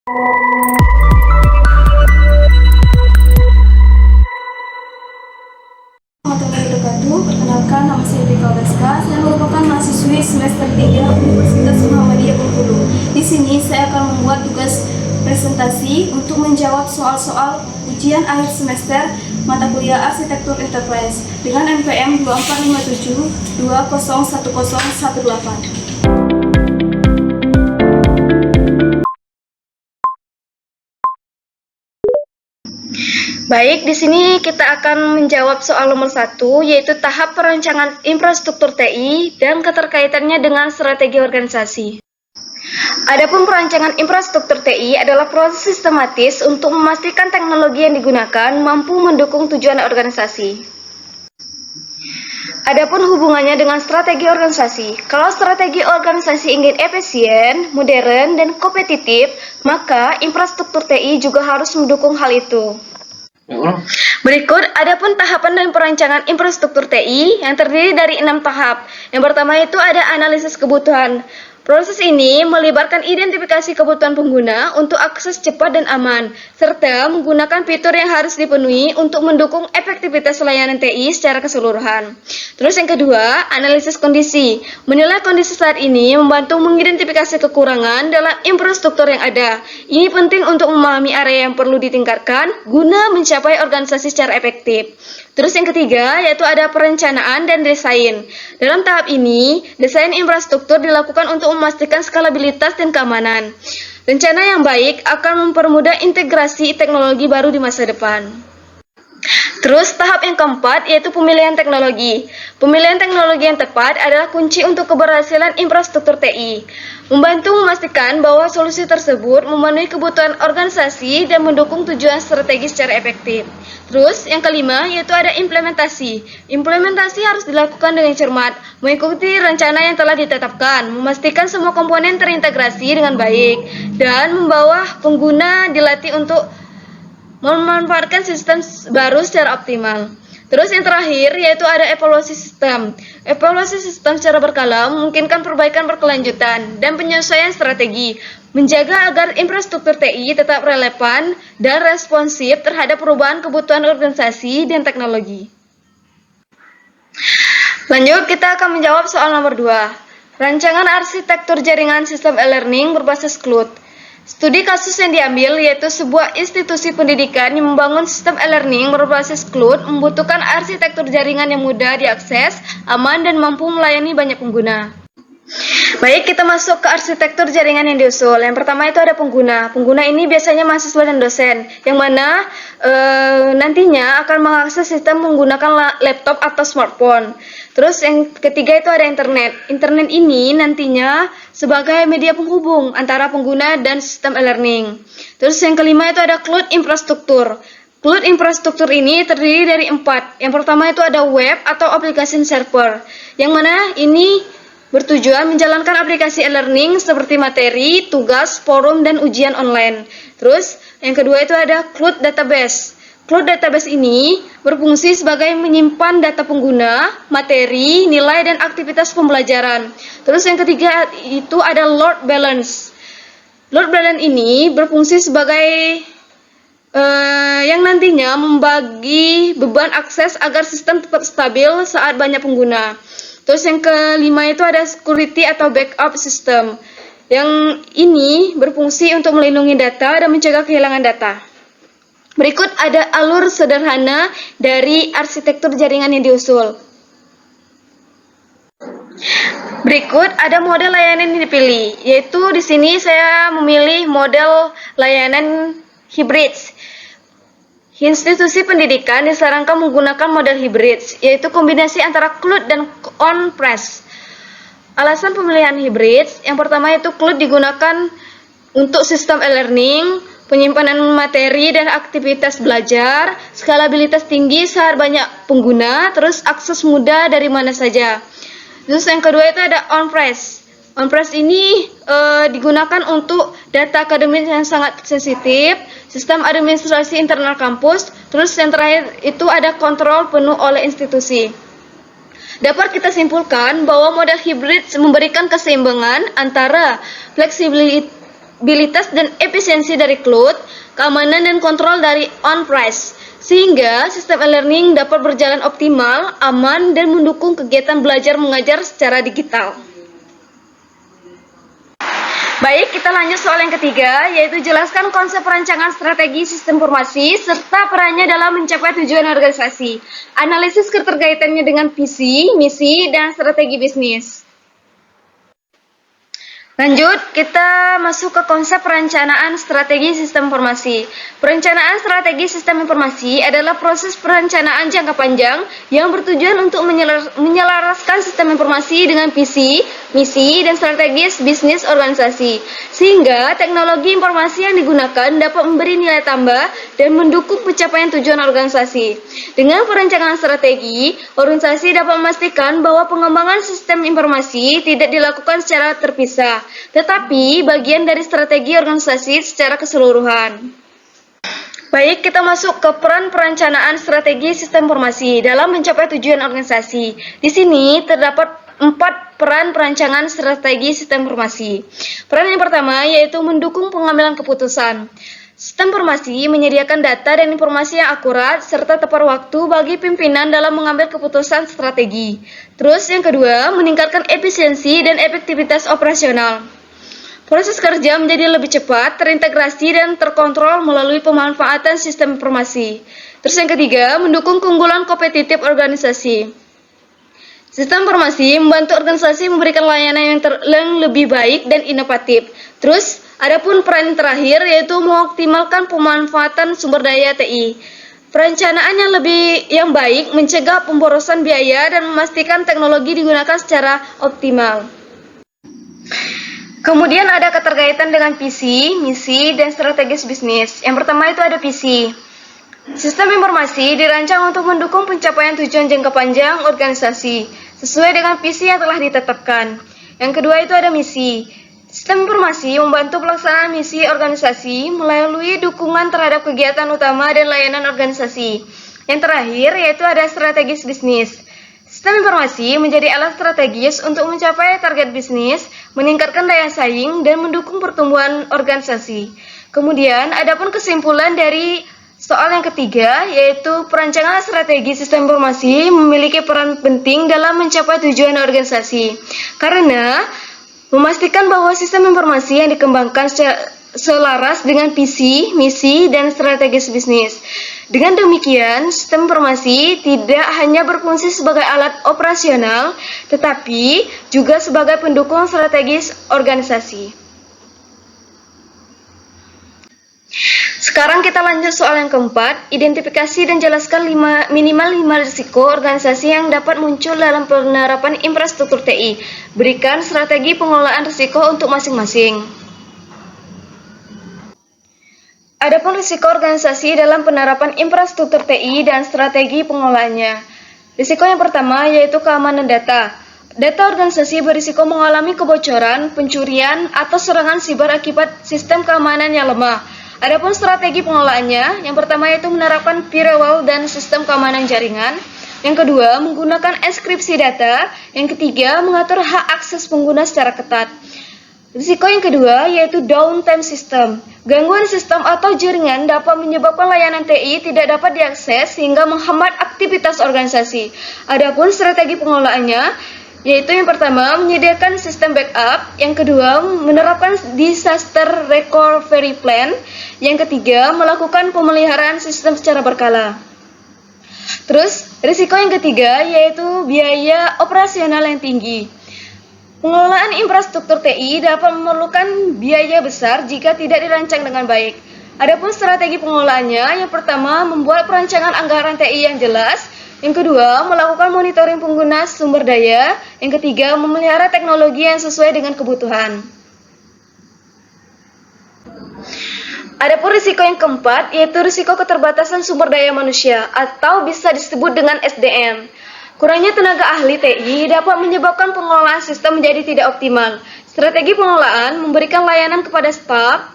Perkenalkan, nama saya Rika Oleska. Saya merupakan mahasiswi semester 3 Universitas Muhammadiyah Bengkulu. Di sini saya akan membuat tugas presentasi untuk menjawab soal-soal ujian akhir semester mata kuliah Arsitektur Enterprise dengan NPM 2457 201018. Baik, di sini kita akan menjawab soal nomor 1, yaitu tahap perancangan infrastruktur TI dan keterkaitannya dengan strategi organisasi. Adapun perancangan infrastruktur TI adalah proses sistematis untuk memastikan teknologi yang digunakan mampu mendukung tujuan organisasi. Adapun hubungannya dengan strategi organisasi, kalau strategi organisasi ingin efisien, modern, dan kompetitif, maka infrastruktur TI juga harus mendukung hal itu. Berikut adapun tahapan dan perancangan infrastruktur TI yang terdiri dari 6 tahap. Yang pertama itu ada analisis kebutuhan. Proses ini melibatkan identifikasi kebutuhan pengguna untuk akses cepat dan aman, serta menggunakan fitur yang harus dipenuhi untuk mendukung efektivitas layanan TI secara keseluruhan. Terus yang kedua, analisis kondisi. Menilai kondisi saat ini membantu mengidentifikasi kekurangan dalam infrastruktur yang ada. Ini penting untuk memahami area yang perlu ditingkatkan guna mencapai organisasi secara efektif. Terus yang ketiga, yaitu ada perencanaan dan desain. Dalam tahap ini, desain infrastruktur dilakukan untuk memastikan skalabilitas dan keamanan. Rencana yang baik akan mempermudah integrasi teknologi baru di masa depan. Terus tahap yang keempat yaitu pemilihan teknologi. Pemilihan teknologi yang tepat adalah kunci untuk keberhasilan infrastruktur TI. Membantu memastikan bahwa solusi tersebut memenuhi kebutuhan organisasi dan mendukung tujuan strategis secara efektif. Terus yang kelima yaitu ada implementasi. Implementasi harus dilakukan dengan cermat, mengikuti rencana yang telah ditetapkan, memastikan semua komponen terintegrasi dengan baik, dan membawa pengguna dilatih untuk memanfaatkan sistem baru secara optimal. Terus yang terakhir yaitu ada evaluasi sistem. Evaluasi sistem secara berkala memungkinkan perbaikan berkelanjutan dan penyesuaian strategi, menjaga agar infrastruktur TI tetap relevan dan responsif terhadap perubahan kebutuhan organisasi dan teknologi. Lanjut, kita akan menjawab soal nomor 2. Rancangan arsitektur jaringan sistem e-learning berbasis CLUD. Studi kasus yang diambil yaitu sebuah institusi pendidikan yang membangun sistem e-learning berbasis CLUD membutuhkan arsitektur jaringan yang mudah diakses, aman, dan mampu melayani banyak pengguna. Baik, kita masuk ke arsitektur jaringan yang diusul. Yang pertama itu ada pengguna. Pengguna ini biasanya mahasiswa dan dosen, yang mana nantinya akan mengakses sistem menggunakan laptop atau smartphone. Terus yang ketiga itu ada internet. Internet ini nantinya sebagai media penghubung antara pengguna dan sistem e-learning. Terus yang kelima itu ada CLUD infrastruktur. CLUD infrastruktur ini terdiri dari 4. Yang pertama itu ada web atau application server, yang mana ini bertujuan menjalankan aplikasi e-learning seperti materi, tugas, forum, dan ujian online. Terus yang kedua itu ada CLUD database. CLUD database ini berfungsi sebagai menyimpan data pengguna, materi, nilai, dan aktivitas pembelajaran. Terus yang ketiga itu ada load balance. Load balance ini berfungsi sebagai yang nantinya membagi beban akses agar sistem tetap stabil saat banyak pengguna. Terus yang kelima itu ada security atau backup system. Yang ini berfungsi untuk melindungi data dan mencegah kehilangan data. Berikut ada alur sederhana dari arsitektur jaringan yang diusul. Berikut ada model layanan yang dipilih, yaitu di sini saya memilih model layanan hybrid. Institusi pendidikan disarankan menggunakan model hybrid, yaitu kombinasi antara CLUD dan on-premise. Alasan pemilihan hybrid, yang pertama itu CLUD digunakan untuk sistem e-learning, penyimpanan materi dan aktivitas belajar, skalabilitas tinggi saat banyak pengguna, terus akses mudah dari mana saja. Terus yang kedua itu ada on-premise. On-premise ini digunakan untuk data akademis yang sangat sensitif, sistem administrasi internal kampus, terus yang terakhir itu ada kontrol penuh oleh institusi. Dapat kita simpulkan bahwa model hybrid memberikan keseimbangan antara fleksibilitas reliabilitas dan efisiensi dari cloud, keamanan dan kontrol dari on-premise, sehingga sistem e-learning dapat berjalan optimal, aman, dan mendukung kegiatan belajar mengajar secara digital. Baik, kita lanjut soal yang ketiga, yaitu jelaskan konsep perancangan strategi sistem informasi serta perannya dalam mencapai tujuan organisasi. Analisis keterkaitannya dengan visi, misi, dan strategi bisnis. Lanjut, kita masuk ke konsep perencanaan strategi sistem informasi. Perencanaan strategi sistem informasi adalah proses perencanaan jangka panjang yang bertujuan untuk menyelaraskan sistem informasi dengan visi, misi, dan strategis bisnis organisasi, sehingga teknologi informasi yang digunakan dapat memberi nilai tambah dan mendukung pencapaian tujuan organisasi. Dengan perencanaan strategi, organisasi dapat memastikan bahwa pengembangan sistem informasi tidak dilakukan secara terpisah, tetapi bagian dari strategi organisasi secara keseluruhan. Baik, kita masuk ke peran perencanaan strategi sistem informasi dalam mencapai tujuan organisasi. Di sini terdapat 4 peran perancangan strategi sistem informasi. Peran yang pertama yaitu mendukung pengambilan keputusan. Sistem informasi menyediakan data dan informasi yang akurat serta tepat waktu bagi pimpinan dalam mengambil keputusan strategi. Terus yang kedua, meningkatkan efisiensi dan efektivitas operasional. Proses kerja menjadi lebih cepat, terintegrasi, dan terkontrol melalui pemanfaatan sistem informasi. Terus yang ketiga, mendukung keunggulan kompetitif organisasi. Sistem informasi membantu organisasi memberikan layanan yang lebih baik dan inovatif. Terus, adapun peran terakhir yaitu mengoptimalkan pemanfaatan sumber daya TI. Perencanaan yang baik mencegah pemborosan biaya dan memastikan teknologi digunakan secara optimal. Kemudian ada keterkaitan dengan visi, misi, dan strategis bisnis. Yang pertama itu ada visi. Sistem informasi dirancang untuk mendukung pencapaian tujuan jangka panjang organisasi sesuai dengan visi yang telah ditetapkan. Yang kedua itu ada misi. Sistem informasi membantu pelaksanaan misi organisasi melalui dukungan terhadap kegiatan utama dan layanan organisasi. Yang terakhir yaitu ada strategis bisnis. Sistem informasi menjadi alat strategis untuk mencapai target bisnis, meningkatkan daya saing, dan mendukung pertumbuhan organisasi. Kemudian, adapun kesimpulan dari soal yang ketiga, yaitu perancangan strategi sistem informasi memiliki peran penting dalam mencapai tujuan organisasi. Karena memastikan bahwa sistem informasi yang dikembangkan selaras dengan visi, misi, dan strategis bisnis. Dengan demikian, sistem informasi tidak hanya berfungsi sebagai alat operasional, tetapi juga sebagai pendukung strategis organisasi. Sekarang kita lanjut soal yang keempat, identifikasi dan jelaskan minimal 5 risiko organisasi yang dapat muncul dalam penerapan infrastruktur TI. Berikan strategi pengelolaan risiko untuk masing-masing. Adapun risiko organisasi dalam penerapan infrastruktur TI dan strategi pengelolaannya. Risiko yang pertama yaitu keamanan data. Data organisasi berisiko mengalami kebocoran, pencurian, atau serangan siber akibat sistem keamanan yang lemah. Adapun strategi pengelolaannya, yang pertama yaitu menerapkan firewall dan sistem keamanan jaringan. Yang kedua, menggunakan enkripsi data. Yang ketiga, mengatur hak akses pengguna secara ketat. Risiko yang kedua yaitu downtime system. Gangguan sistem atau jaringan dapat menyebabkan layanan TI tidak dapat diakses sehingga menghambat aktivitas organisasi. Adapun strategi pengelolaannya yaitu yang pertama menyediakan sistem backup, yang kedua menerapkan disaster recovery plan, yang ketiga melakukan pemeliharaan sistem secara berkala. Terus risiko yang ketiga yaitu biaya operasional yang tinggi. Pengelolaan infrastruktur TI dapat memerlukan biaya besar jika tidak dirancang dengan baik. Adapun strategi pengelolaannya, yang pertama membuat perancangan anggaran TI yang jelas, yang kedua melakukan monitoring pengguna sumber daya, yang ketiga memelihara teknologi yang sesuai dengan kebutuhan. Adapun risiko yang keempat yaitu risiko keterbatasan sumber daya manusia atau bisa disebut dengan SDM. Kurangnya tenaga ahli TI dapat menyebabkan pengelolaan sistem menjadi tidak optimal. Strategi pengelolaan memberikan layanan kepada staf,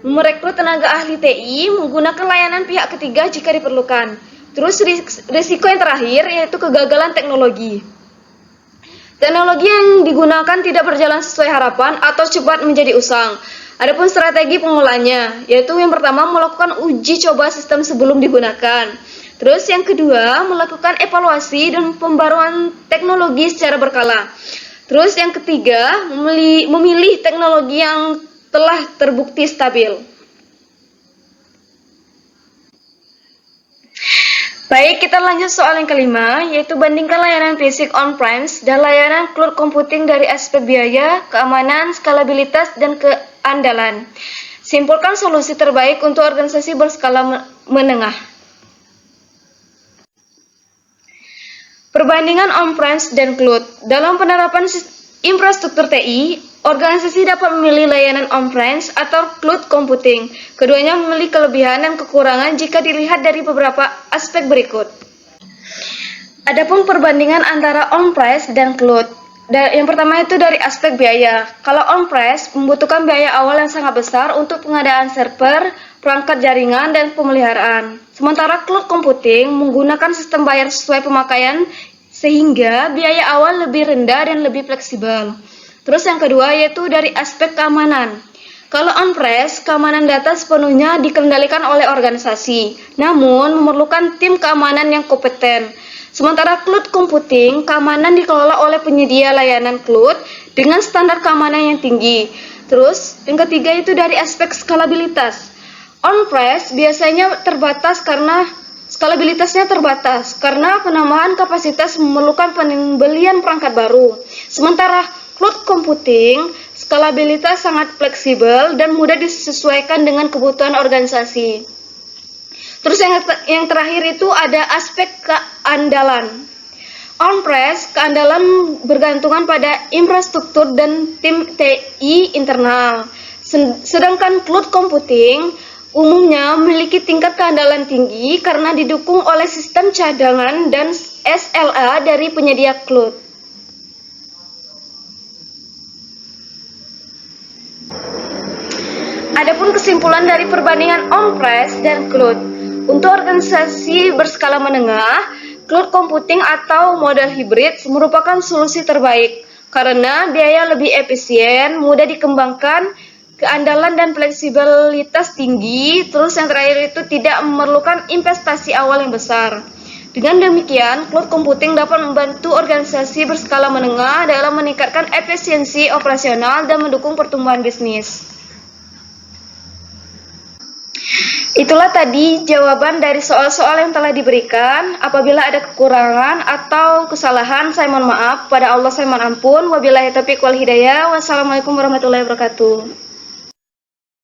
merekrut tenaga ahli TI, menggunakan layanan pihak ketiga jika diperlukan. Terus risiko yang terakhir yaitu kegagalan teknologi. Teknologi yang digunakan tidak berjalan sesuai harapan atau cepat menjadi usang. Adapun strategi pengolahannya, yaitu yang pertama melakukan uji coba sistem sebelum digunakan. Terus yang kedua, melakukan evaluasi dan pembaruan teknologi secara berkala. Terus yang ketiga, memilih teknologi yang telah terbukti stabil. Baik, kita lanjut soal yang kelima, yaitu bandingkan layanan fisik on-premise dan layanan cloud computing dari aspek biaya, keamanan, skalabilitas, dan keandalan. Simpulkan solusi terbaik untuk organisasi berskala menengah. Perbandingan on-premise dan cloud. Dalam penerapan infrastruktur TI, organisasi dapat memilih layanan on-premise atau cloud computing. Keduanya memiliki kelebihan dan kekurangan jika dilihat dari beberapa aspek berikut. Adapun perbandingan antara on-premise dan cloud. Yang pertama itu dari aspek biaya. Kalau on-premise membutuhkan biaya awal yang sangat besar untuk pengadaan server, perangkat jaringan, dan pemeliharaan. Sementara cloud computing menggunakan sistem bayar sesuai pemakaian sehingga biaya awal lebih rendah dan lebih fleksibel. Terus yang kedua yaitu dari aspek keamanan. Kalau on-premise, keamanan data sepenuhnya dikendalikan oleh organisasi, namun memerlukan tim keamanan yang kompeten. Sementara cloud computing, keamanan dikelola oleh penyedia layanan cloud dengan standar keamanan yang tinggi. Terus yang ketiga itu dari aspek skalabilitas. On-premise biasanya terbatas karena skalabilitasnya terbatas karena penambahan kapasitas memerlukan pembelian perangkat baru. Sementara cloud computing, skalabilitas sangat fleksibel dan mudah disesuaikan dengan kebutuhan organisasi. Terus yang terakhir itu ada aspek keandalan. On-premise, keandalan bergantungan pada infrastruktur dan tim TI internal. Sedangkan cloud computing umumnya memiliki tingkat keandalan tinggi karena didukung oleh sistem cadangan dan SLA dari penyedia cloud. Adapun kesimpulan dari perbandingan on-premise dan cloud. Untuk organisasi berskala menengah, cloud computing atau model hibrid merupakan solusi terbaik karena biaya lebih efisien, mudah dikembangkan, keandalan dan fleksibilitas tinggi, terus yang terakhir itu tidak memerlukan investasi awal yang besar. Dengan demikian, cloud computing dapat membantu organisasi berskala menengah dalam meningkatkan efisiensi operasional dan mendukung pertumbuhan bisnis. Itulah tadi jawaban dari soal-soal yang telah diberikan. Apabila ada kekurangan atau kesalahan, saya mohon maaf. Pada Allah saya mohon ampun. Wabillahi taufiq wal hidayah. Wassalamualaikum warahmatullahi wabarakatuh.